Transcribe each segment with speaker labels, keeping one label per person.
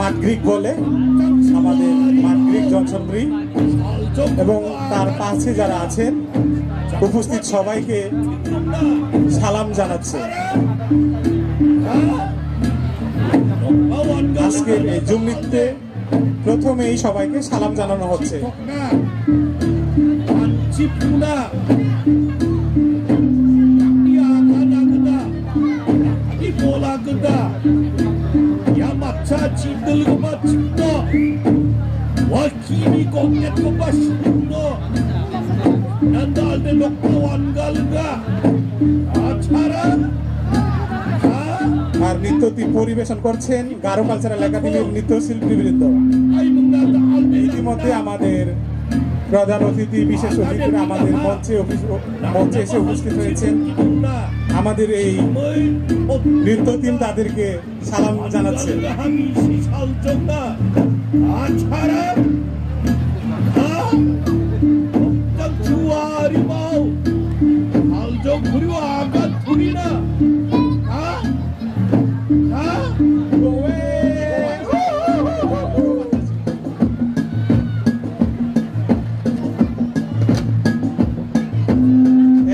Speaker 1: মাডগ্রিক বলে, আমাদের মাডগ্রিক জনসনব্রি এবং তার পাশে যারা আছেন উপস্থিত সবাইকে সালাম জানাচ্ছে। আজকের এই জুম নৃত্যে প্রথমেই সবাইকে সালাম জানানো হচ্ছে। আর নৃত্যটি পরিবেশন করছেন গারো কালচারাল একাডেমির নৃত্যশিল্পীবৃন্দ। ইতিমধ্যে আমাদের প্রধান অতিথি, বিশেষ অতিথিরা আমাদের মঞ্চে এসে উপস্থিত হয়েছেন। আমাদের এই নৃত্য টিম তাদেরকে সালাম জানাচ্ছে।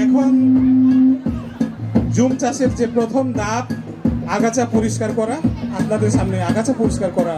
Speaker 1: এখন জুম চাষের যে প্রথম ধাপ আগাছা পরিষ্কার করা, আপনাদের সামনে আগাছা পরিষ্কার করা